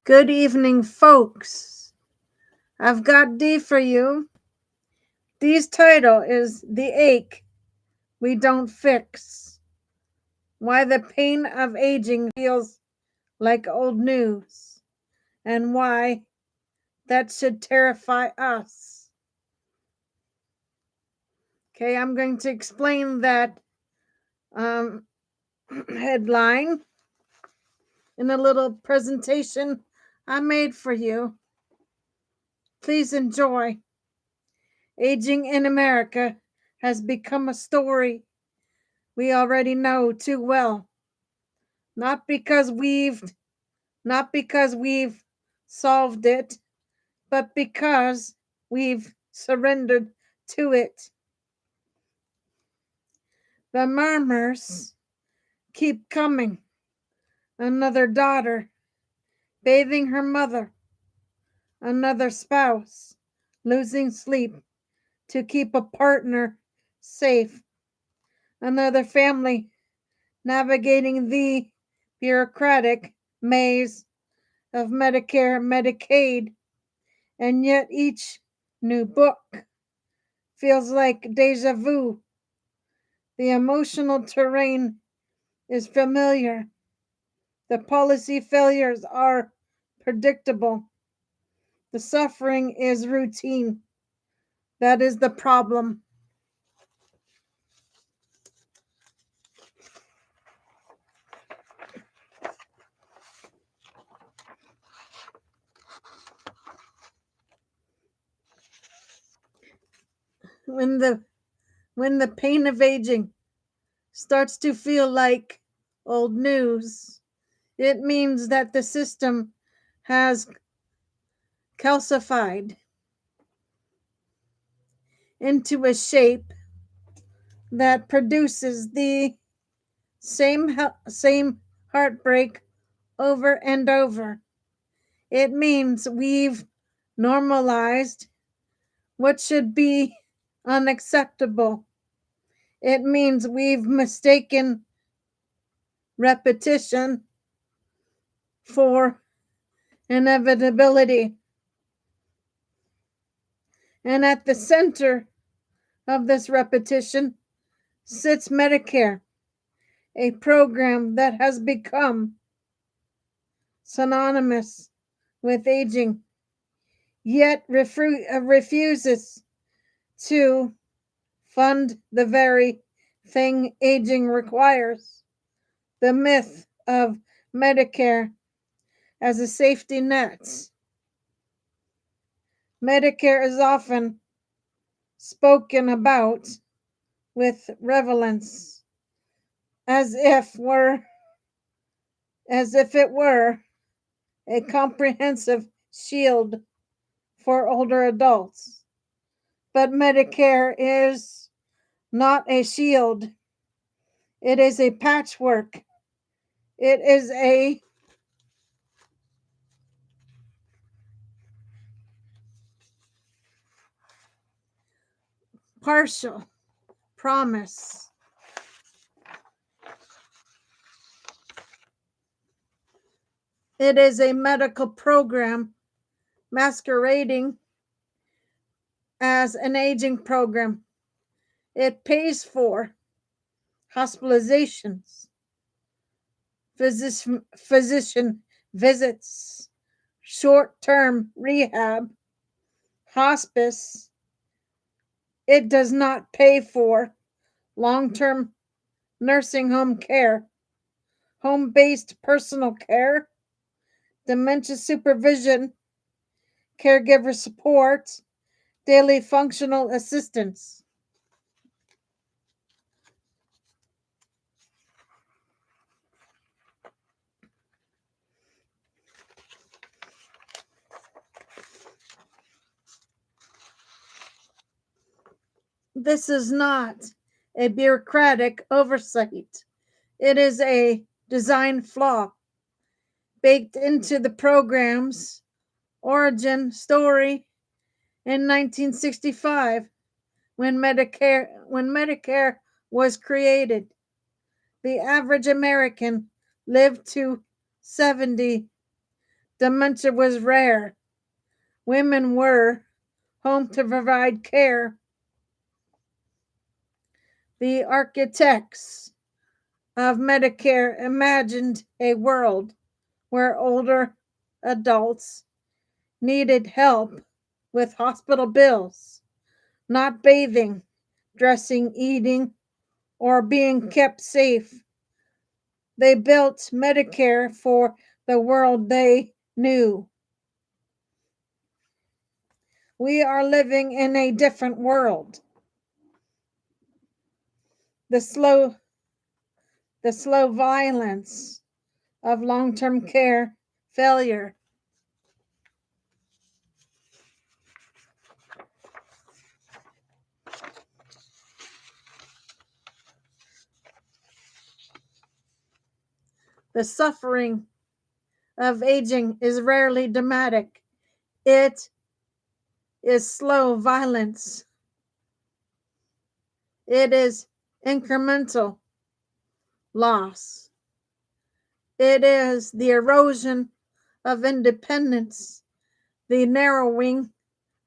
Good evening, folks. I've got D for you. D's title is The Ache We Don't Fix. Why the pain of aging feels like old news, and why that should terrify us. Okay, I'm going to explain that headline in a little presentation I made for you. Please enjoy. Aging in America has become a story we already know too well. Not because we've solved it, but because we've surrendered to it. The murmurs keep coming. Another daughter bathing her mother, another spouse losing sleep to keep a partner safe, another family navigating the bureaucratic maze of Medicare, Medicaid, and yet each new book feels like deja vu. The emotional terrain is familiar. The policy failures are predictable. The suffering is routine. That is the problem. When the pain of aging starts to feel like old news, it means that the system has calcified into a shape that produces the same heartbreak over and over. It means we've normalized what should be unacceptable. It means we've mistaken repetition for inevitability. And at the center of this repetition sits Medicare, a program that has become synonymous with aging, yet refuses to fund the very thing aging requires. The myth of Medicare as a safety net. Medicare is often spoken about with relevance as if it were a comprehensive shield for older adults. But Medicare is not a shield. It is a patchwork. It is a partial promise. It is a medical program masquerading as an aging program. It pays for hospitalizations, physician visits, short term rehab, hospice. It does not pay for long term nursing home care, home based personal care, dementia supervision, caregiver support, daily functional assistance. This is not a bureaucratic oversight. It is a design flaw baked into the program's origin story in 1965 when Medicare was created. The average American lived to 70. Dementia was rare. Women were home to provide care. The architects of Medicare imagined a world where older adults needed help with hospital bills, not bathing, dressing, eating, or being kept safe. They built Medicare for the world they knew. We are living in a different world. The slow violence of long-term care failure. The suffering of aging is rarely dramatic. It is slow violence. It is incremental loss. It is the erosion of independence, the narrowing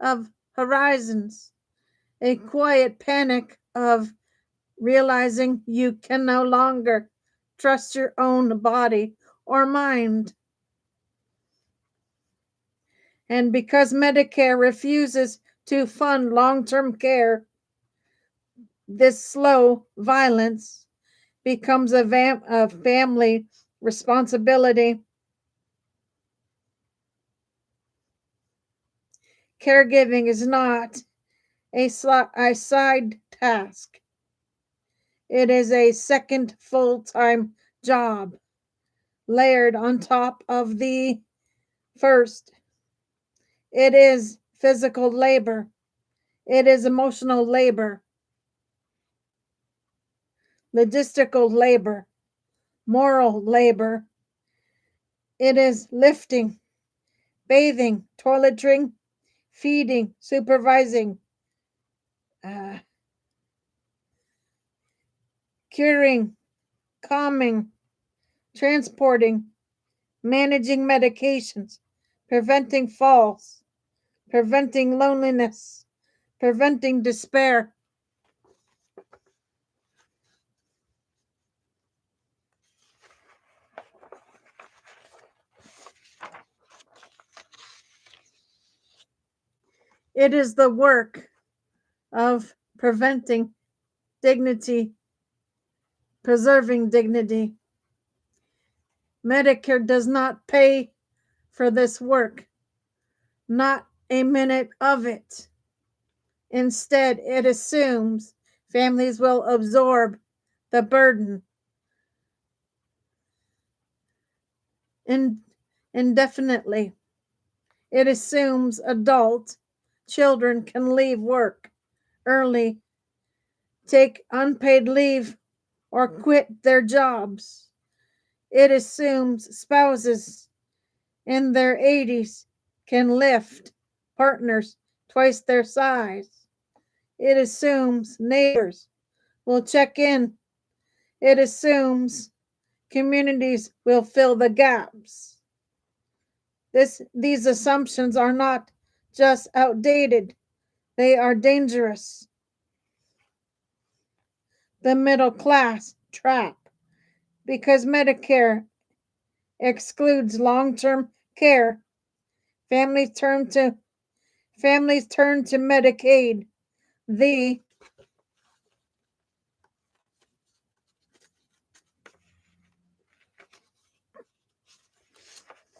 of horizons, a quiet panic of realizing you can no longer trust your own body or mind. And because Medicare refuses to fund long-term care, this slow violence becomes a family responsibility. Caregiving is not a side task. It is a second full-time job layered on top of the first. It is physical labor. It is emotional labor, logistical labor, moral labor. It is lifting, bathing, toileting, feeding, supervising, curing, calming, transporting, managing medications, preventing falls, preventing loneliness, preventing despair. It is the work of preventing dignity, preserving dignity. Medicare does not pay for this work, not a minute of it. Instead, it assumes families will absorb the burden indefinitely. It assumes adult children can leave work early, take unpaid leave, or quit their jobs. It assumes spouses in their 80s can lift partners twice their size. It assumes neighbors will check in. It assumes communities will fill the gaps. These assumptions are not just outdated, they are dangerous. The middle class trap. Because Medicare excludes long-term care, families turn to Medicaid, the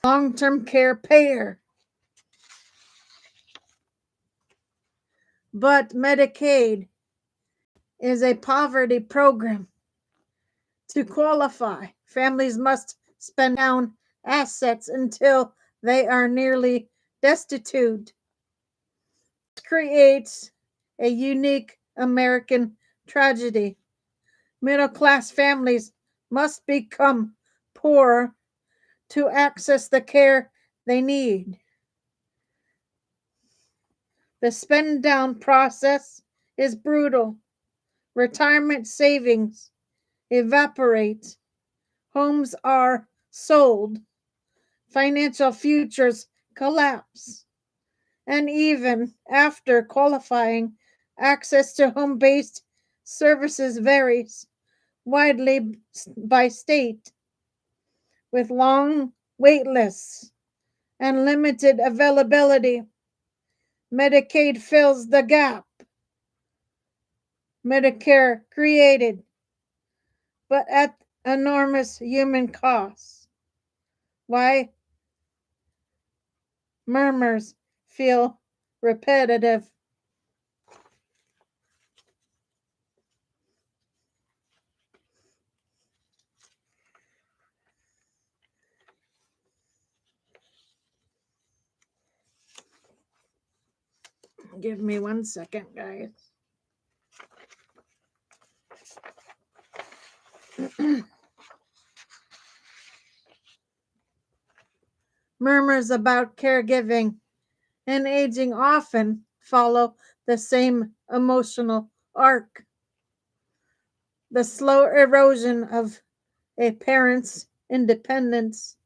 long-term care payer. But Medicaid is a poverty program. To qualify, families must spend down assets until they are nearly destitute. This creates a unique American tragedy. Middle-class families must become poor to access the care they need. The spend down process is brutal. Retirement savings evaporate. Homes are sold. financial futures collapse. And even after qualifying, access to home-based services varies widely by state, with long wait lists and limited availability. Medicaid fills the gap Medicare created, but at enormous human cost. Why murmurs feel repetitive? Give me 1 second, guys. Murmurs about caregiving and aging often follow the same emotional arc. The slow erosion of a parent's independence,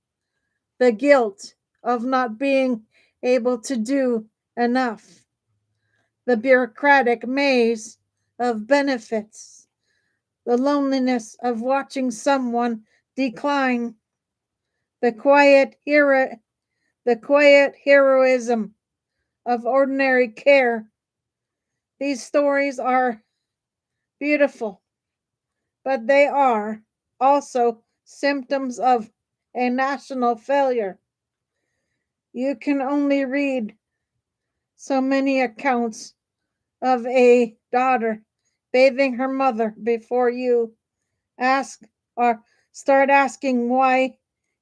the guilt of not being able to do enough, the bureaucratic maze of benefits, the loneliness of watching someone decline, the quiet heroism of ordinary care. These stories are beautiful, but they are also symptoms of a national failure. You can only read so many accounts of a daughter bathing her mother before you ask or start asking, why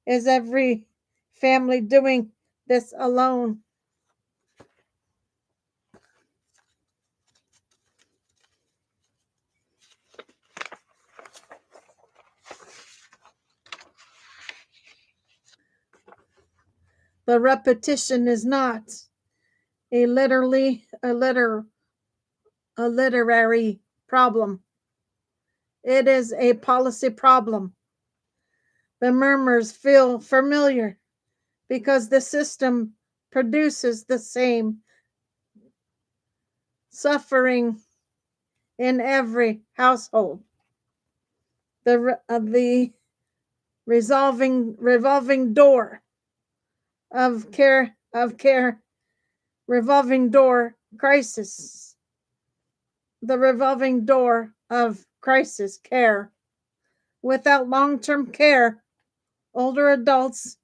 is every family doing this alone? The repetition is not a literary problem. It is a policy problem. The murmurs feel familiar because the system produces the same suffering in every household. The revolving door of care revolving door crisis. The revolving door of crisis care. Without long-term care, older adults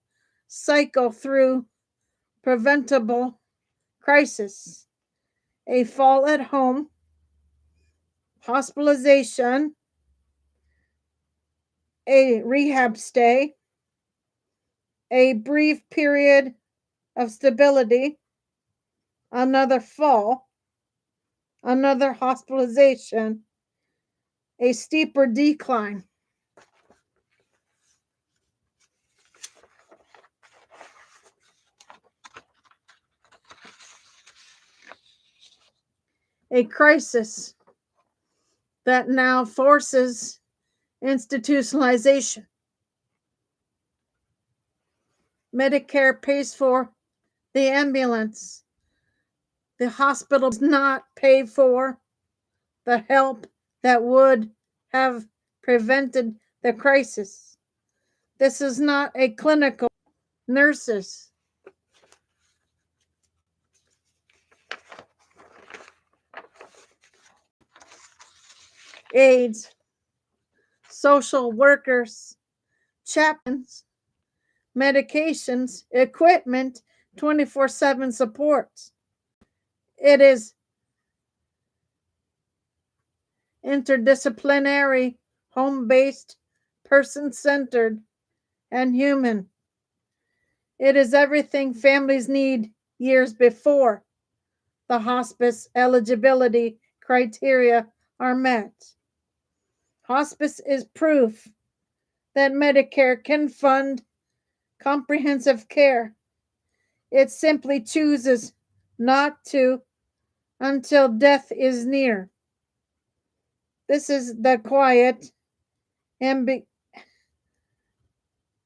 cycle through preventable crisis, a fall at home, hospitalization, a rehab stay, a brief period of stability, another fall, another hospitalization, a steeper decline. A crisis that now forces institutionalization. Medicare pays for the ambulance. The hospital does not pay for the help that would have prevented the crisis. This is not a clinical nurses. Aides, social workers, chaplains, medications, equipment, 24/7 support. It is interdisciplinary, home-based, person-centered, and human. It is everything families need years before the hospice eligibility criteria are met. Hospice is proof that Medicare can fund comprehensive care. It simply chooses not to until death is near. This is the quiet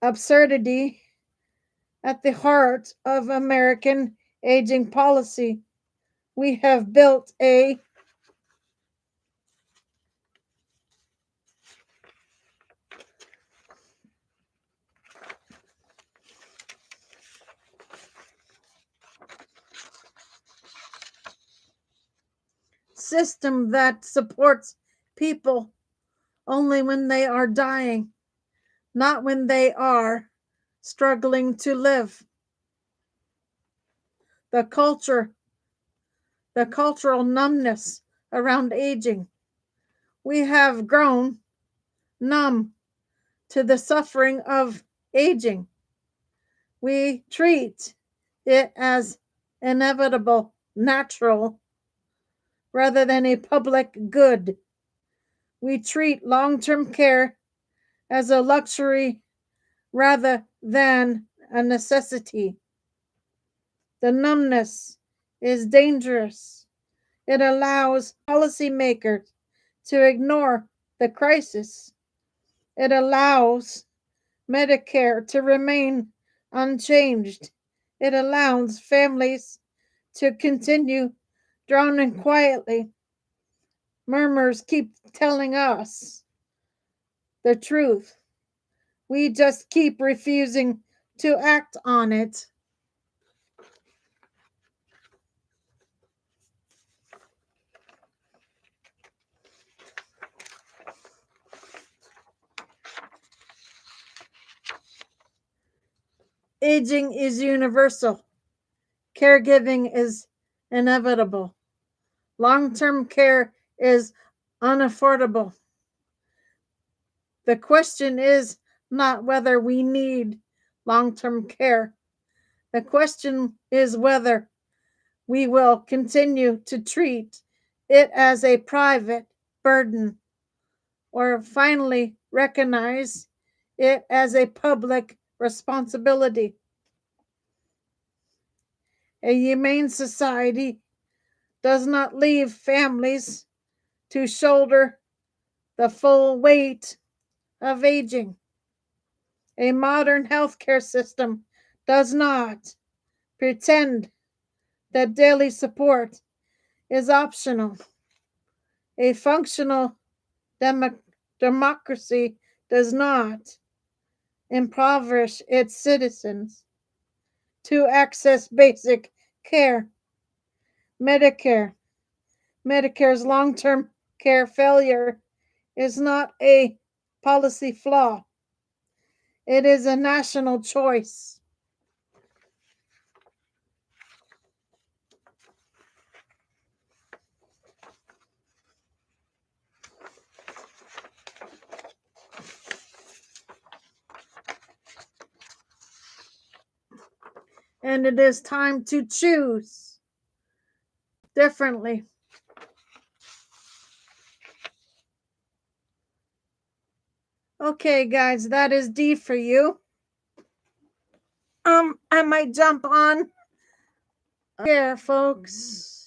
absurdity At the heart of American aging policy, we have built a system that supports people only when they are dying, not when they are struggling to live. The cultural numbness around aging. We have grown numb to the suffering of aging. We treat it as inevitable, natural, rather than a public good. We treat long term care as a luxury rather than a necessity. The numbness is dangerous. It allows policymakers to ignore the crisis. It allows Medicare to remain unchanged. It allows families to continue drowning quietly. Murmurs keep telling us the truth. We just keep refusing to act on it. Aging is universal. Caregiving is inevitable. Long-term care is unaffordable. The question is not whether we need long-term care. The question is whether we will continue to treat it as a private burden or finally recognize it as a public responsibility. A humane society does not leave families to shoulder the full weight of aging. A modern healthcare system does not pretend that daily support is optional. A functional democracy does not impoverish its citizens to access basic care. Medicare's long-term care failure is not a policy flaw. It is a national choice. And it is time to choose differently. Okay, guys, that is D for you. I might jump on here, folks.